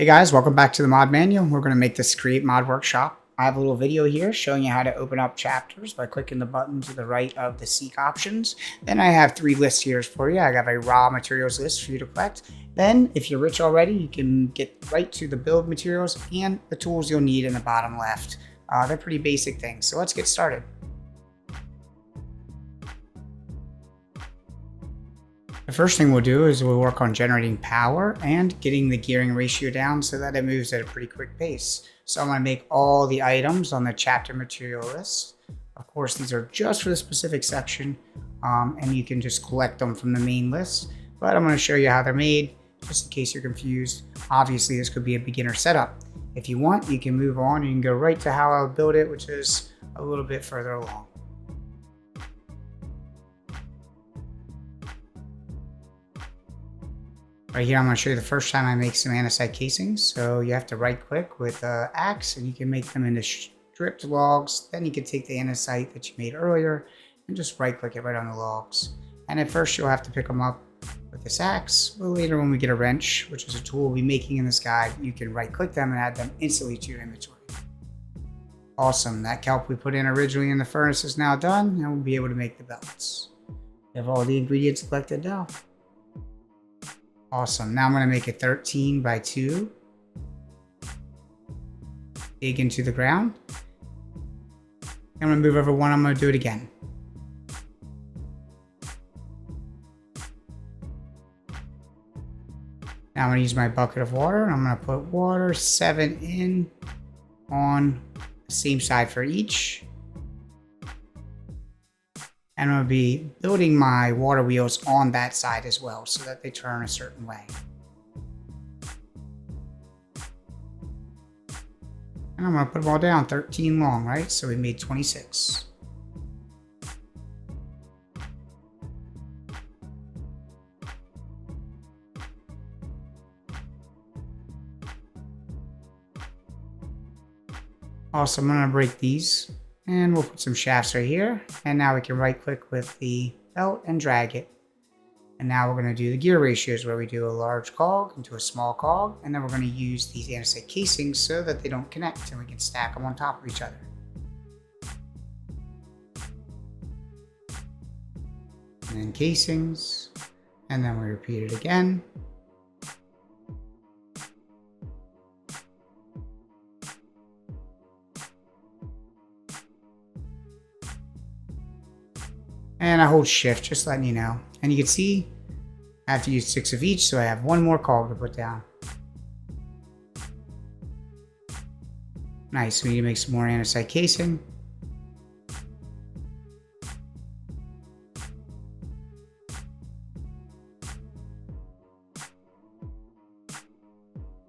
Hey guys, welcome back to the mod manual. We're going to make this create mod workshop. I have a little video here showing you how to open up chapters by clicking the button to the right of the seek options. Then I have three lists here for you. I have a raw materials list for you to collect. Then if you're rich already, you can get right to the build materials and the tools you'll need in the bottom left. They're pretty basic things. So let's get started. The first thing we'll do is we'll work on generating power and getting the gearing ratio down so that it moves at a pretty quick pace. So I'm going to make all the items on the chapter material list. Of course, these are just for the specific section, and you can just collect them from the main list. But I'm going to show you how they're made, just in case you're confused. Obviously, this could be a beginner setup. If you want, you can move on. You can go right to how I would build it, which is a little bit further along. Right here, I'm going to show you the first time I make some andesite casings. So you have to right click with an axe and you can make them into stripped logs. Then you can take the andesite that you made earlier and just right click it right on the logs. And at first you'll have to pick them up with this axe. But later when we get a wrench, which is a tool we'll be making in this guide, you can right click them and add them instantly to your inventory. Awesome, that kelp we put in originally in the furnace is now done and we'll be able to make the belts. We have all the ingredients collected now. Awesome. Now I'm going to make it 13 by 2. Dig into the ground. I'm going to move over one. I'm going to do it again. Now I'm going to use my bucket of water. And I'm going to put water 7 in on the same side for each. And I'm going to be building my water wheels on that side as well so that they turn a certain way. And I'm going to put them all down 13 long, right? So we made 26. Awesome, I'm going to break these. And we'll put some shafts right here. And now we can right click with the belt and drag it. And now we're going to do the gear ratios where we do a large cog into a small cog. And then we're going to use these andesite casings so that they don't connect and we can stack them on top of each other. And then casings. And then we repeat it again. And I hold shift, just letting you know. And you can see I have to use 6 of each, so I have one more cog to put down. Nice, we need to make some more andesite casing.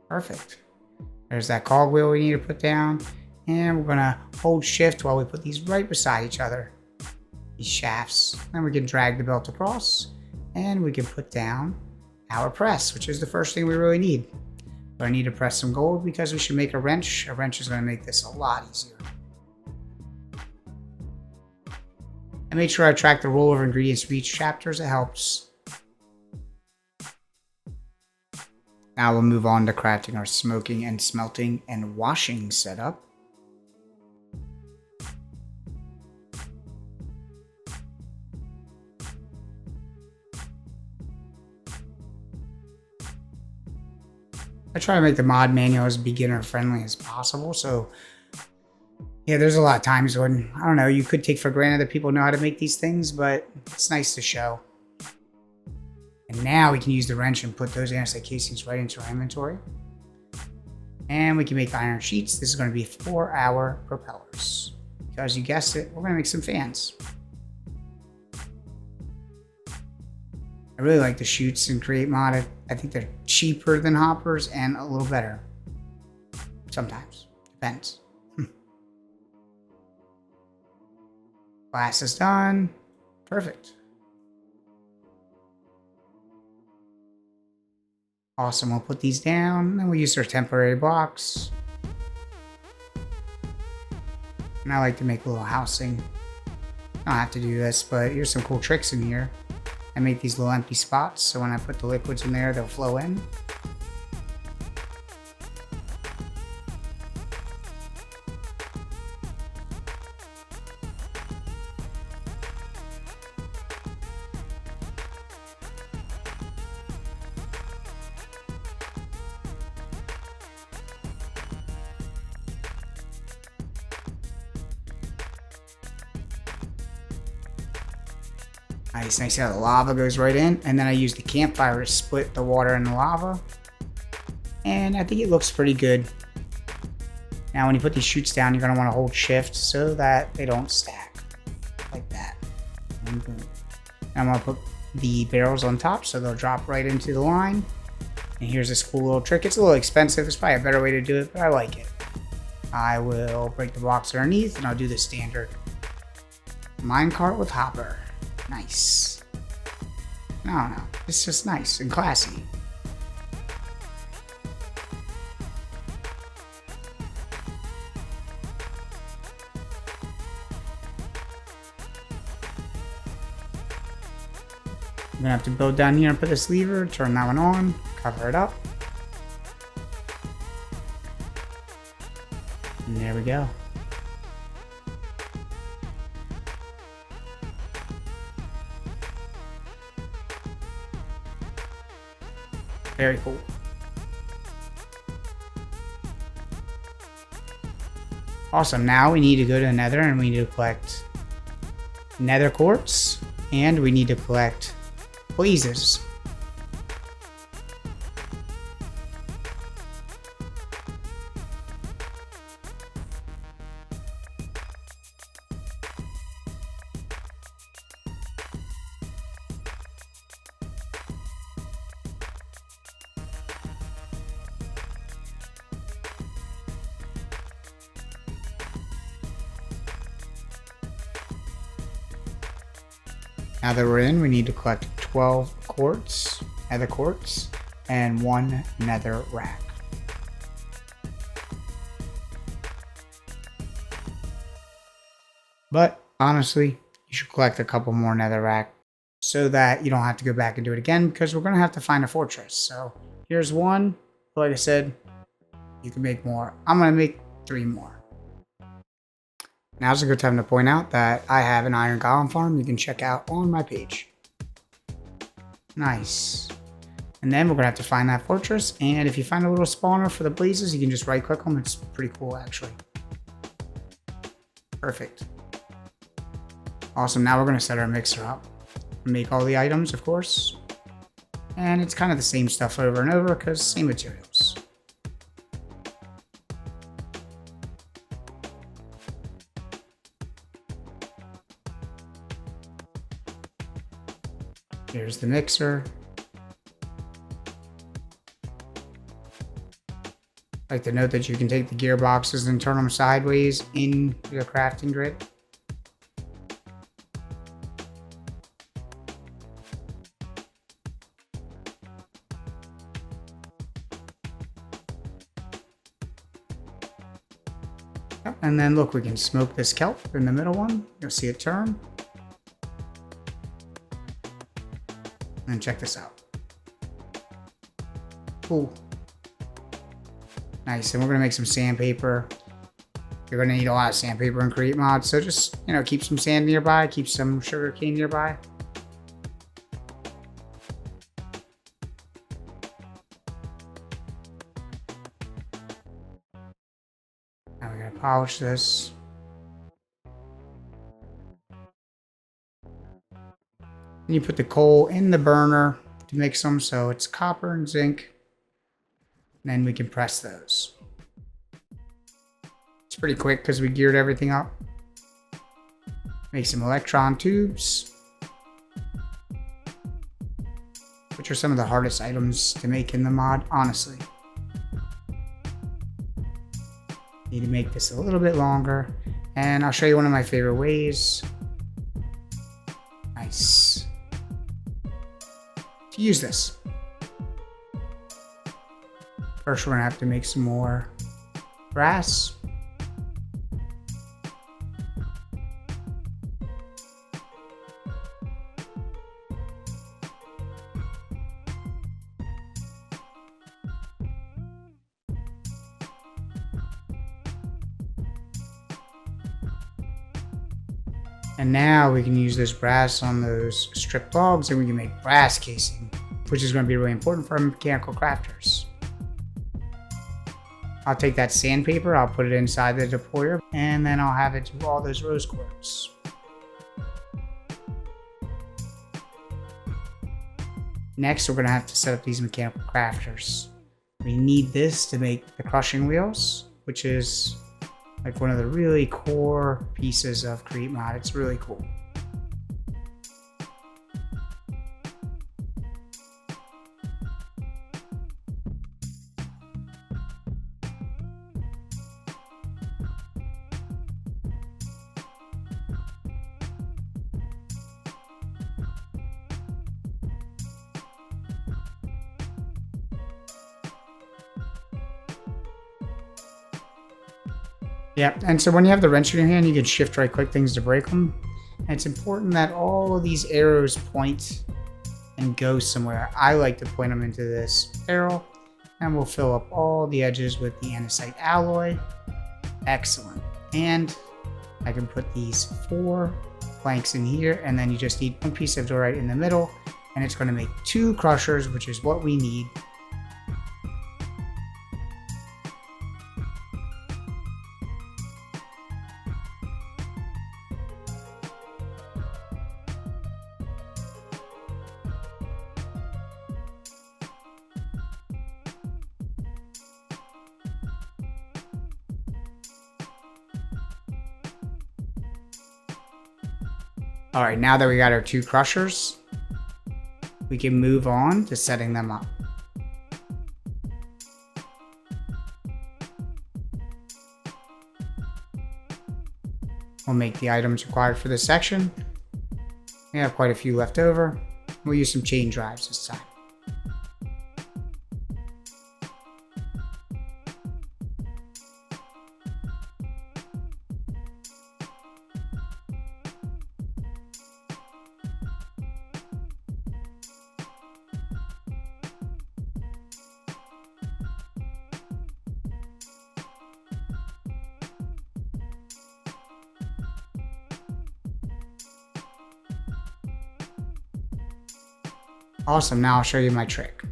Perfect. There's that cog wheel we need to put down. And we're gonna hold shift while we put these right beside each other. These shafts. Then we can drag the belt across and we can put down our press, which is the first thing we really need. But I need to press some gold because we should make a wrench. A wrench is going to make this a lot easier. And make sure I track the rollover ingredients for each chapter as it helps. Now we'll move on to crafting our smoking and smelting and washing setup. I try to make the mod manual as beginner friendly as possible. So yeah, there's a lot of times when, I don't know, you could take for granted that people know how to make these things, but it's nice to show. And now we can use the wrench and put those andesite casings right into our inventory. And we can make iron sheets. This is going to be 4-hour propellers. Because you guessed it, we're going to make some fans. I really like the chutes in Create Mod. I think they're cheaper than hoppers and a little better. Sometimes. Depends. Glass is done. Perfect. Awesome. We'll put these down. Then we'll use our temporary blocks. And I like to make a little housing. I don't have to do this, but here's some cool tricks in here. I make these little empty spots, so when I put the liquids in there, they'll flow in. Nice, nice how the lava goes right in. And then I use the campfire to split the water and the lava. And I think it looks pretty good. Now when you put these chutes down, you're going to want to hold shift so that they don't stack. Like that. And boom. And I'm going to put the barrels on top so they'll drop right into the line. And here's this cool little trick. It's a little expensive. It's probably a better way to do it, but I like it. I will break the blocks underneath and I'll do the standard minecart with hopper. Nice. I don't know. It's just nice and classy. I'm gonna have to build down here and put this lever, turn that one on, cover it up. And there we go. Very cool. Awesome. Now we need to go to the Nether and we need to collect Nether quartz and we need to collect blazes. Now that we're in, we need to collect 12 quartz, nether quartz, and 1 nether rack. But honestly, you should collect a couple more nether rack so that you don't have to go back and do it again because we're going to have to find a fortress. So here's one. Like I said, you can make more. I'm going to make 3 more. Now's a good time to point out that I have an iron golem farm you can check out on my page. Nice. And then we're going to have to find that fortress. And if you find a little spawner for the blazes, you can just right click them. It's pretty cool actually. Perfect. Awesome. Now we're going to set our mixer up. Make all the items, of course. And it's kind of the same stuff over and over because same materials. Here's the mixer. I like to note that you can take the gearboxes and turn them sideways in the crafting grid. Yep, and then look, we can smoke this kelp in the middle one. You'll see it turn. And check this out. Cool. Nice. And we're going to make some sandpaper. You're going to need a lot of sandpaper in Create Mod. So just, keep some sand nearby. Keep some sugar cane nearby. Now we're going to polish this. And you put the coal in the burner to mix them so it's copper and zinc. And then we can press those. It's pretty quick because we geared everything up. Make some electron tubes, which are some of the hardest items to make in the mod, honestly. Need to make this a little bit longer. And I'll show you one of my favorite ways. Nice. To use this. First, we're gonna have to make some more brass. And now we can use this brass on those stripped logs and we can make brass casing, which is going to be really important for mechanical crafters. I'll take that sandpaper, I'll put it inside the deployer, and then I'll have it do all those rose quartz. Next, we're going to have to set up these mechanical crafters. We need this to make the crushing wheels, which is like one of the really core pieces of Create Mod. It's really cool. Yeah, and so when you have the wrench in your hand, you can shift right click things to break them. And it's important that all of these arrows point and go somewhere. I like to point them into this barrel, and we'll fill up all the edges with the andesite alloy. Excellent. And I can put these 4 planks in here, and then you just need 1 piece of diorite in the middle, and it's going to make 2 crushers, which is what we need. All right, now that we got our 2 crushers, we can move on to setting them up. We'll make the items required for this section. We have quite a few left over. We'll use some chain drives this time. Awesome, now I'll show you my trick.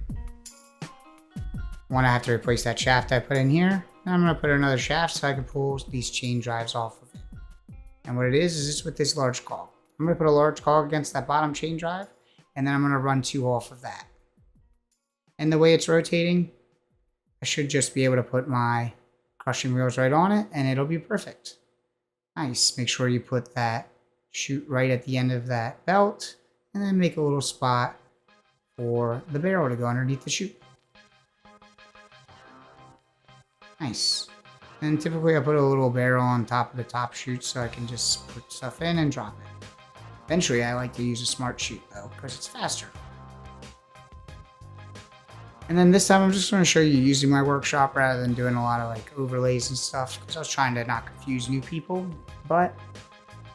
One, I have to replace that shaft I put in here. Now I'm going to put another shaft so I can pull these chain drives off of it. And what it is it's with this large cog. I'm going to put a large cog against that bottom chain drive, and then I'm going to run 2 off of that. And the way it's rotating, I should just be able to put my crushing wheels right on it, and it'll be perfect. Nice. Make sure you put that chute right at the end of that belt, and then make a little spot for the barrel to go underneath the chute. Nice. And typically I put a little barrel on top of the top chute so I can just put stuff in and drop it. Eventually I like to use a smart chute though, because it's faster. And then this time I'm just going to show you using my workshop rather than doing a lot of like overlays and stuff, because I was trying to not confuse new people. But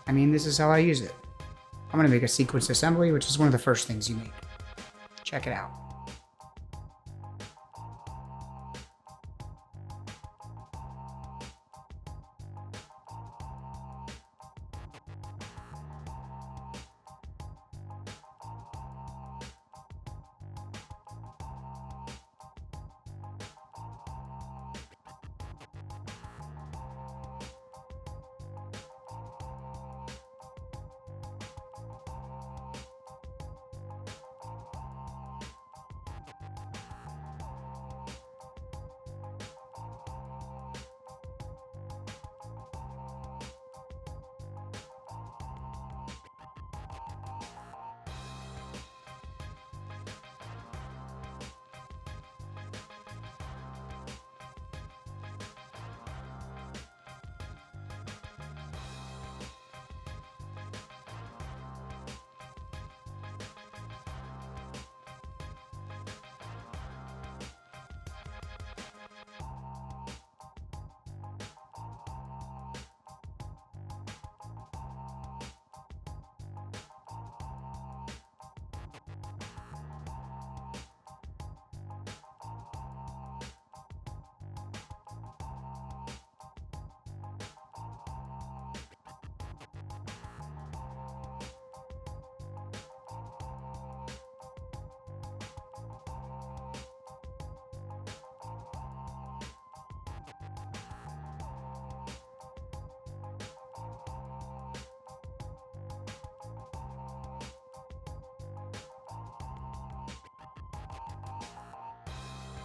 I mean, this is how I use it. I'm going to make a sequence assembly, which is one of the first things you make. Check it out.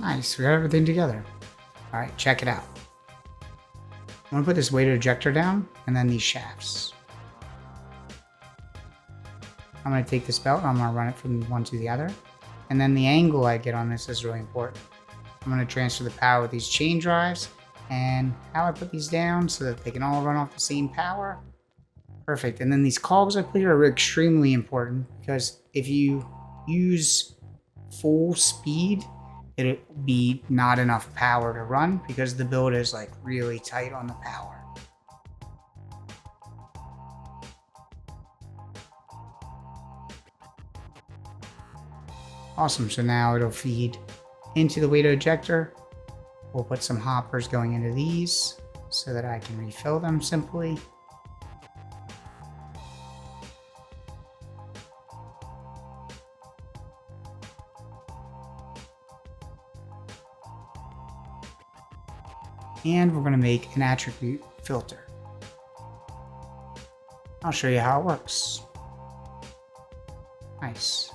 Nice, we got everything together. All right, check it out. I'm gonna put this weighted ejector down and then these shafts. I'm gonna take this belt and I'm gonna run it from one to the other. And then the angle I get on this is really important. I'm gonna transfer the power with these chain drives and how I put these down so that they can all run off the same power. Perfect. And then these cogs I put here are extremely important because if you use full speed, it'll be not enough power to run because the build is like really tight on the power. Awesome, so now it'll feed into the weighted ejector. We'll put some hoppers going into these so that I can refill them simply. And we're going to make an attribute filter. I'll show you how it works. Nice.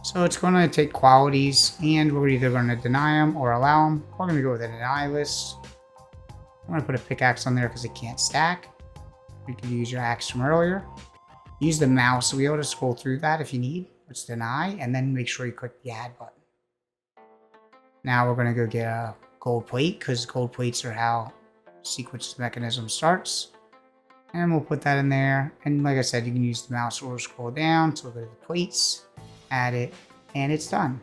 So it's going to take qualities and we're either going to deny them or allow them. We're going to go with a deny list. I'm going to put a pickaxe on there because it can't stack. You can use your axe from earlier. Use the mouse wheel to scroll through that if you need. It's deny and then make sure you click the add button. Now we're going to go get a gold plate because gold plates are how sequence mechanism starts. And we'll put that in there. And like I said, you can use the mouse or scroll down to look at the plates, add it, and it's done.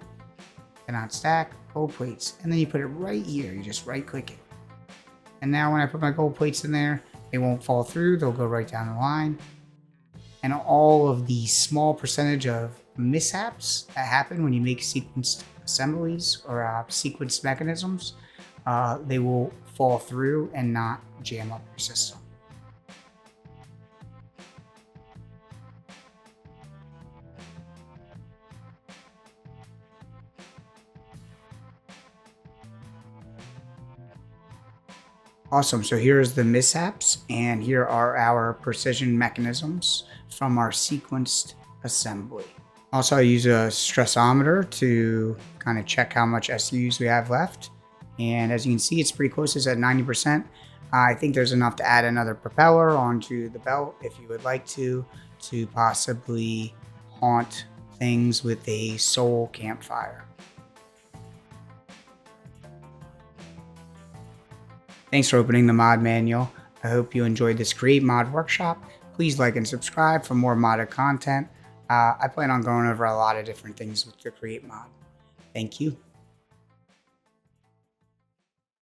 Cannot stack, gold plates. And then you put it right here. You just right click it. And now when I put my gold plates in there, they won't fall through. They'll go right down the line. And all of the small percentage of mishaps that happen when you make sequenced assemblies or sequenced mechanisms, they will fall through and not jam up your system. Awesome, so here's the mishaps and here are our precision mechanisms from our sequenced assembly. Also, I use a stressometer to kind of check how much SUs we have left. And as you can see, it's pretty close. It's at 90%. I think there's enough to add another propeller onto the belt if you would like to possibly haunt things with a soul campfire. Thanks for opening the mod manual. I hope you enjoyed this Create Mod workshop. Please like and subscribe for more modded content. I plan on going over a lot of different things with the Create Mod. Thank you.